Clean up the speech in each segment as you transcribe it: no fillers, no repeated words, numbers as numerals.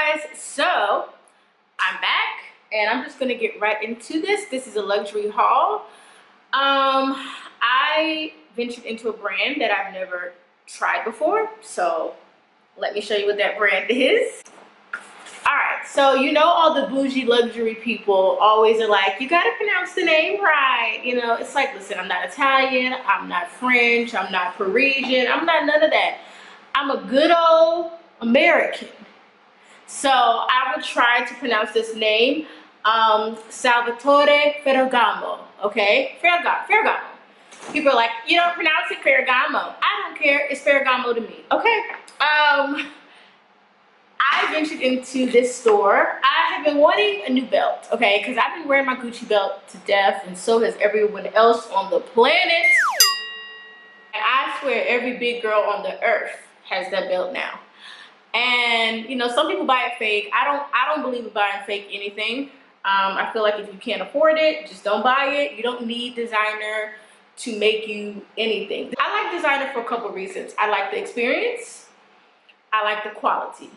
guys, so I'm back and I'm just gonna get right into this. This is a luxury haul. I ventured into a brand that I've never tried before, so let me show you what that brand is. All right, so you know all the bougie luxury people always are like, you gotta pronounce the name right. You know, it's like, listen, I'm not Italian, I'm not French, I'm not Parisian, I'm not none of that. I'm a good old American. So I will try to pronounce this name, Salvatore Ferragamo, okay? Ferragamo. People are like, you don't pronounce it Ferragamo. I don't care, it's Ferragamo to me, okay? I ventured into this store. I have been wanting a new belt, okay? Because I've been wearing my Gucci belt to death, and so has everyone else on the planet. And I swear every big girl on the earth has that belt now. And you know, some people buy it fake. I don't believe in buying fake anything. I feel like if you can't afford it, just don't buy it. You don't need designer to make you anything. I like designer for a couple reasons. I like the experience, I like the quality,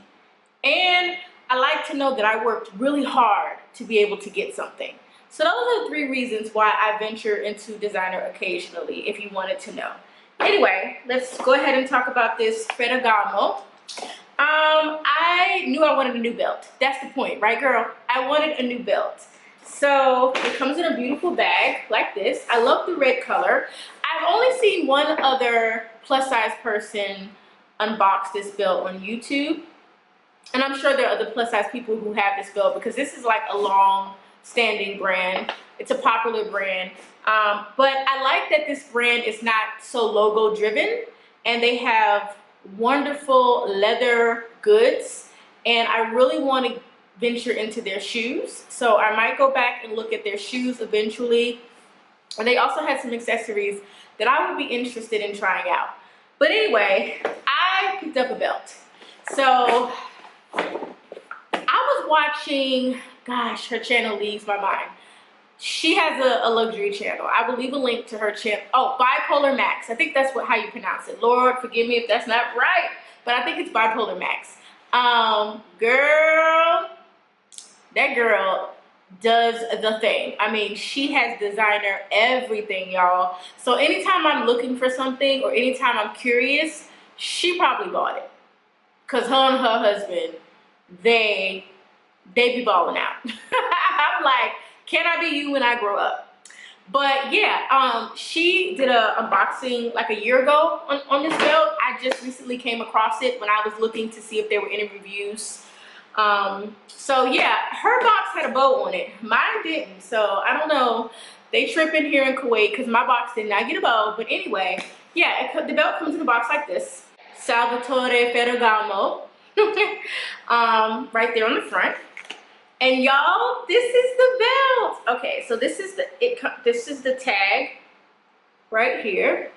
and I like to know that I worked really hard to be able to get something. So those are the three reasons why I venture into designer occasionally, if you wanted to know. Anyway, let's go ahead and talk about this Ferragamo. I knew I wanted a new belt. That's the point, right, girl? I wanted a new belt. So it comes in a beautiful bag like this. I love the red color. I've only seen one other plus size person unbox this belt on YouTube. And I'm sure there are other plus size people who have this belt because this is like a long standing brand. It's a popular brand. But I like that this brand is not so logo driven, and they have wonderful leather goods, and I really want to venture into their shoes, so I might go back and look at their shoes eventually. And they also had some accessories that I would be interested in trying out. But anyway, I picked up a belt. So I was watching, gosh, her channel leaves my mind. She has a luxury channel. I will leave a link to her channel. Oh, Bipolar Max. I think that's how you pronounce it. Lord, forgive me if that's not right, but I think it's Bipolar Max. Girl, that girl does the thing. I mean, she has designer everything, y'all. So anytime I'm looking for something or anytime I'm curious, she probably bought it. Because her and her husband, they be balling out. I'm like, can I be you when I grow up? But yeah, she did a unboxing like a year ago on this belt. I just recently came across it when I was looking to see if there were any reviews. So yeah, her box had a bow on it. Mine didn't, so I don't know. They tripping here in Kuwait because my box did not get a bow. But anyway, yeah, the belt comes in a box like this. Salvatore Ferragamo. Right there on the front. And y'all, this is the belt. Okay, so this is the tag right here.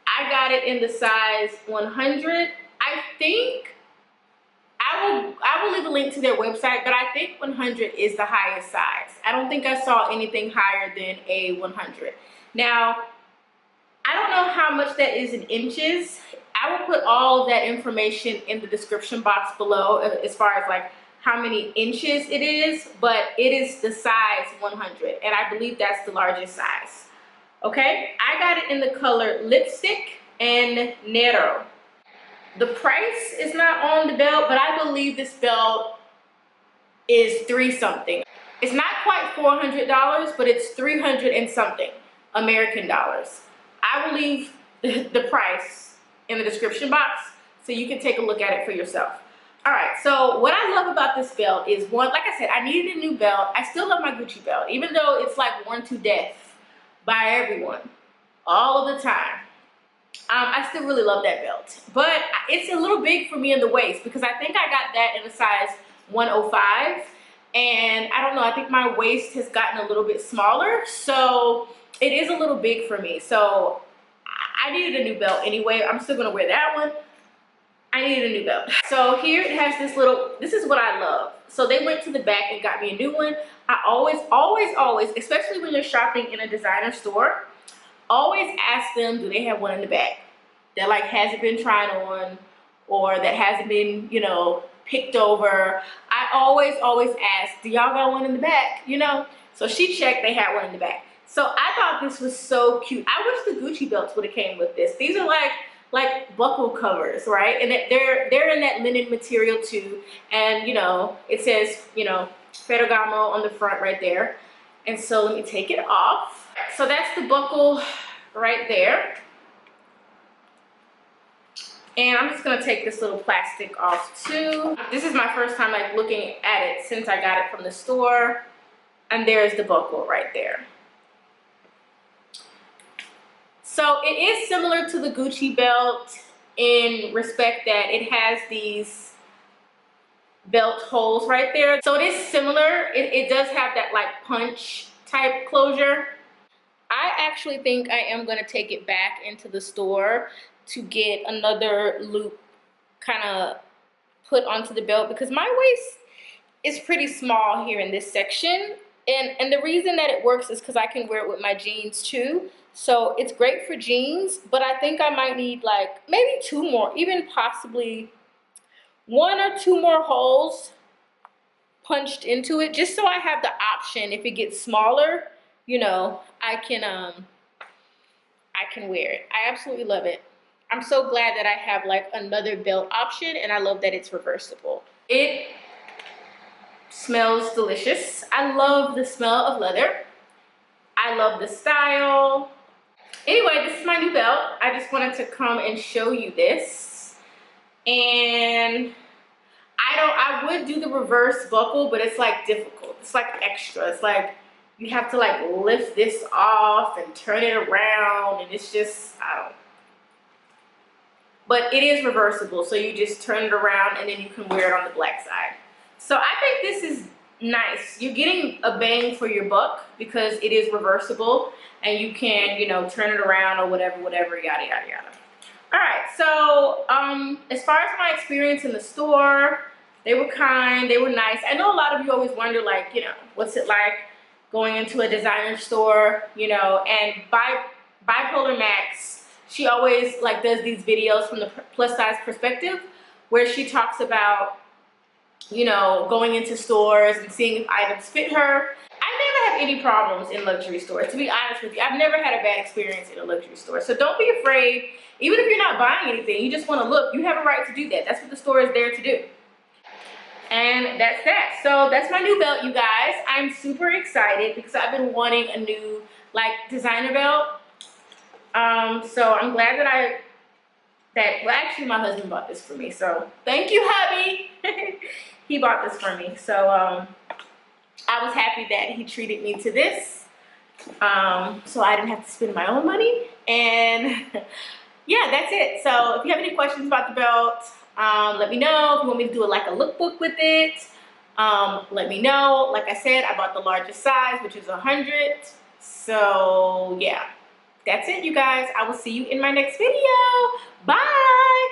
I got it in the size 100. I think I will leave a link to their website, but I think 100 is the highest size. I don't think I saw anything higher than a 100. Now, I don't know how much that is in inches. I will put all of that information in the description box below as far as like how many inches it is, but it is the size 100, and I believe that's the largest size. Okay, I got it in the color lipstick and nero. The price is not on the belt, but I believe this belt is $3 something. It's not quite $400, but it's 300 and something American dollars. I will leave the price in the description box so you can take a look at it for yourself. All right, so what I love about this belt is, one, like I said, I needed a new belt. I still love my Gucci belt, even though it's like worn to death by everyone all of the time. I still really love that belt, but it's a little big for me in the waist because I think I got that in a size 105, and I don't know, I think my waist has gotten a little bit smaller, so it is a little big for me. So I needed a new belt anyway. I'm still gonna wear that one. I needed a new belt. So here it has this is what I love. So they went to the back and got me a new one. I always, especially when you're shopping in a designer store, always ask them, do they have one in the back that like hasn't been tried on or that hasn't been, you know, picked over. I always ask, do y'all got one in the back? You know? So she checked, they had one in the back. So I thought this was so cute. I wish the Gucci belts would have came with this. These are like buckle covers, right? And they're in that linen material too. And you know, it says, you know, Ferragamo on the front right there. And so let me take it off. So that's the buckle right there. And I'm just gonna take this little plastic off too. This is my first time like looking at it since I got it from the store. And there's the buckle right there. So it is similar to the Gucci belt in respect that it has these belt holes right there. So it is similar. It does have that like punch type closure. I actually think I am gonna take it back into the store to get another loop kind of put onto the belt because my waist is pretty small here in this section. And the reason that it works is because I can wear it with my jeans too. So it's great for jeans, but I think I might need like maybe 2 more, even possibly 1 or 2 more holes punched into it, just so I have the option if it gets smaller, you know, I can wear it. I absolutely love it. I'm so glad that I have like another belt option, and I love that it's reversible. It smells delicious. I love the smell of leather. I love the style. Anyway, this is my new belt. I just wanted to come and show you this. And I would do the reverse buckle, but it's like difficult. It's like extra. It's like you have to like lift this off and turn it around, and it's just, I don't. But it is reversible, so you just turn it around and then you can wear it on the black side. So I think this is nice. You're getting a bang for your buck because it is reversible and you can, you know, turn it around or whatever, yada, yada, yada. All right, so as far as my experience in the store, they were kind, they were nice. I know a lot of you always wonder, like, you know, what's it like going into a designer store, you know, and Bipolar Max, she always like does these videos from the plus size perspective where she talks about, you know, going into stores and seeing if items fit her. I never have any problems in luxury stores, to be honest with you. I've never had a bad experience in a luxury store. So don't be afraid. Even if you're not buying anything, you just want to look, you have a right to do that. That's what the store is there to do. And that's that. So that's my new belt, you guys. I'm super excited because I've been wanting a new like designer belt. So I'm glad well, actually my husband bought this for me. So thank you, hubby. He bought this for me. So I was happy that he treated me to this. So I didn't have to spend my own money. And yeah, that's it. So if you have any questions about the belt, let me know. If you want me to do like a lookbook with it, let me know. Like I said, I bought the largest size, which is 100. So yeah, that's it, you guys. I will see you in my next video. Bye.